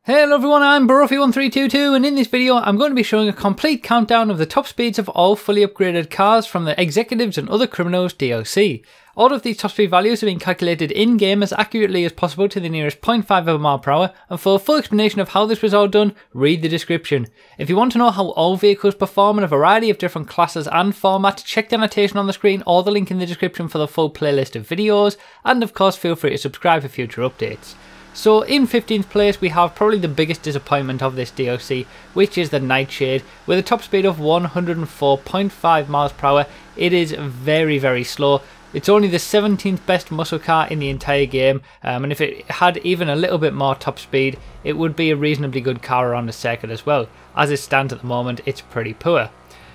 Hello everyone, I'm Baruffy1322 and in this video I'm going to be showing a complete countdown of the top speeds of all fully upgraded cars from the Executives and Other Criminals DLC. All of these top speed values have been calculated in-game as accurately as possible to the nearest 0.5 mph, and for a full explanation of how this was all done, read the description. If you want to know how all vehicles perform in a variety of different classes and formats, check the annotation on the screen or the link in the description for the full playlist of videos, and of course feel free to subscribe for future updates. So in 15th place we have probably the biggest disappointment of this DLC, which is the Nightshade. With a top speed of 104.5 miles per hour, it is very slow. It's only the 17th best muscle car in the entire game, and if it had even a little bit more top speed, it would be a reasonably good car around the circuit as well. As it stands at the moment, it's pretty poor.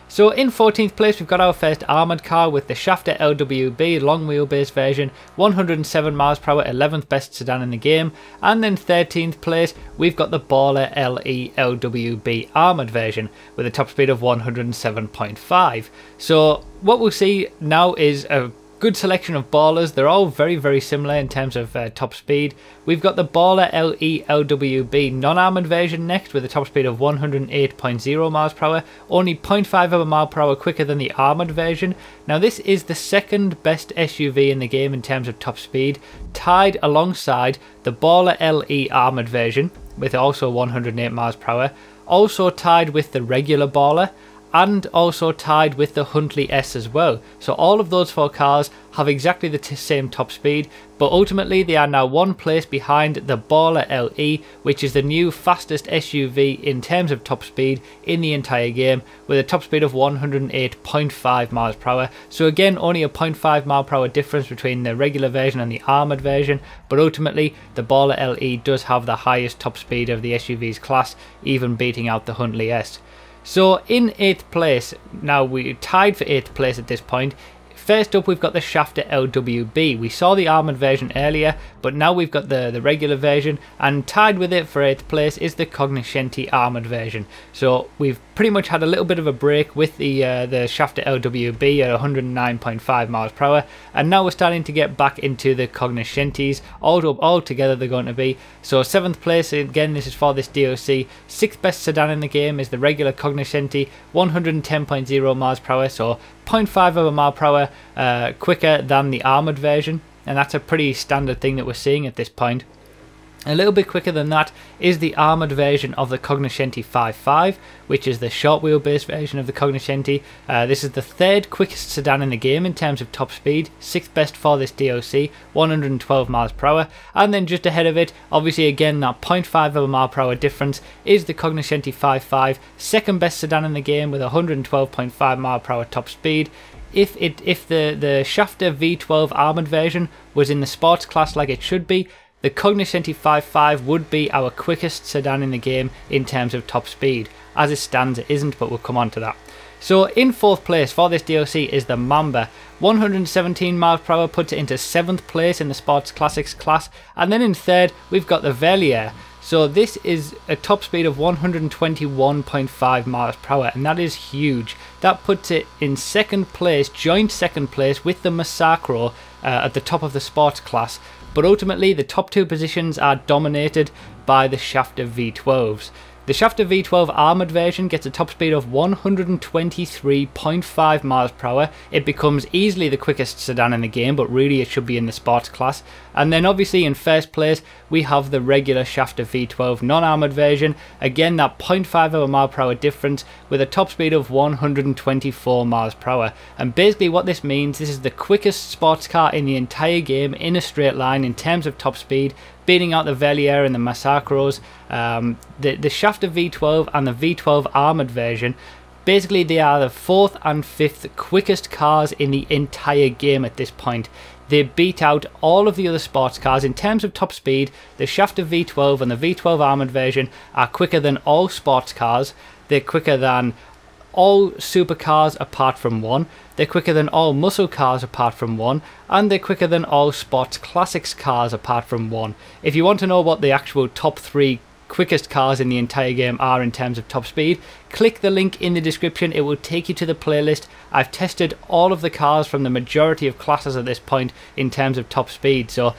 So in 14th place we've got our first armoured car with the Schafter LWB long wheelbase version, 107 miles per hour, 11th best sedan in the game. And then 13th place we've got the Baller LE LWB armoured version with a top speed of 107.5. So what we'll see now is a good selection of ballers. They're all very similar in terms of top speed. We've got the Baller LE LWB non-armoured version next with a top speed of 108.0 miles per hour, only 0.5 of a mile per hour quicker than the armoured version. Now this is the second best SUV in the game in terms of top speed, tied alongside the Baller LE armoured version with also 108 miles per hour, also tied with the regular Baller, and also tied with the Huntley S as well. So all of those four cars have exactly the same top speed, but ultimately they are now one place behind the Baller LE, which is the new fastest SUV in terms of top speed in the entire game, with a top speed of 108.5 miles per hour. So again, only a 0.5 mile per hour difference between the regular version and the armoured version, but ultimately the Baller LE does have the highest top speed of the SUV's class, even beating out the Huntley S. So in 8th place, now we're tied for 8th place at this point. First up we've got the Schafter LWB. We saw the armoured version earlier, but now we've got the regular version, and tied with it for 8th place is the Cognoscenti armoured version. So we've pretty much had a little bit of a break with the Schafter LWB at 109.5 miles per hour, and now we're starting to get back into the Cognoscentis. All together they're going to be. So 7th place, again this is for this DLC. 6th best sedan in the game is the regular Cognoscenti, 110.0 miles per hour, so 0.5 of a mile per hour quicker than the armoured version, and that's a pretty standard thing that we're seeing at this point. A little bit quicker than that is the armoured version of the Cognoscenti 5.5, which is the short wheelbase version of the Cognoscenti. This is the third quickest sedan in the game in terms of top speed, 6th best for this DLC, 112 miles per hour. And then just ahead of it, obviously again that 0.5 of a mile per hour difference, is the Cognoscenti 5.5, second best sedan in the game with 112.5 mile per hour top speed. If the Schafter V12 armoured version was in the sports class like it should be, the Cognoscenti 5.5 would be our quickest sedan in the game in terms of top speed. As it stands it isn't, but we'll come on to that. So in 4th place for this DLC is the Mamba. 117 miles per hour puts it into 7th place in the Sports Classics class, and then in 3rd we've got the Velier. So this is a top speed of 121.5 miles per hour, and that is huge. That puts it in 2nd place, joint 2nd place with the Massacro at the top of the sports class. But ultimately the top two positions are dominated by the Schafter V12s. The Schafter V12 armoured version gets a top speed of 123.5 miles per hour. It becomes easily the quickest sedan in the game, but really it should be in the sports class. And then obviously in first place we have the regular Schafter V12 non-armoured version. Again that 0.5 of a mile per hour difference with a top speed of 124 miles per hour. And basically what this means, this is the quickest sports car in the entire game in a straight line in terms of top speed, beating out the Velier and the Massacros. The Schafter V12 and the V12 armoured version, basically they are the 4th and 5th quickest cars in the entire game at this point. They beat out all of the other sports cars in terms of top speed. The Schafter V12 and the V12 armoured version are quicker than all sports cars. They're quicker than all supercars apart from one. They're quicker than all muscle cars apart from one, and they're quicker than all sports classics cars apart from one. If you want to know what the actual top 3 quickest cars in the entire game are in terms of top speed. Click the link in the description, it will take you to the playlist. I've tested all of the cars from the majority of classes at this point in terms of top speed, so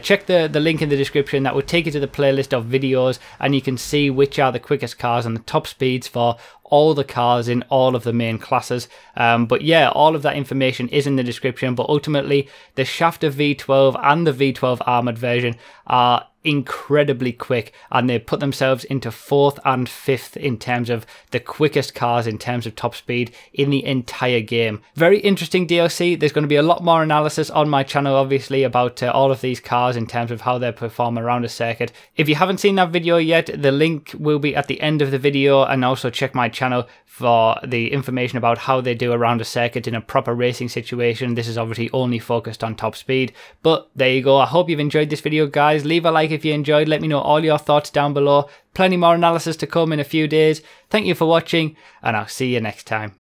check the link in the description. That will take you to the playlist of videos and you can see which are the quickest cars and the top speeds for all the cars in all of the main classes. But yeah, all of that information is in the description, but ultimately the Schafter V12 and the V12 armoured version are incredibly quick, and they put themselves into 4th and 5th in terms of the quickest cars in terms of top speed in the entire game. Very interesting DLC. There's going to be a lot more analysis on my channel obviously about all of these cars in terms of how they perform around a circuit. If you haven't seen that video yet, the link will be at the end of the video, and also check my channel for the information about how they do around a circuit in a proper racing situation. This is obviously only focused on top speed, but there you go. I hope you've enjoyed this video, guys. Leave a like if you enjoyed. Let me know all your thoughts down below. Plenty more analysis to come in a few days. Thank you for watching, and I'll see you next time.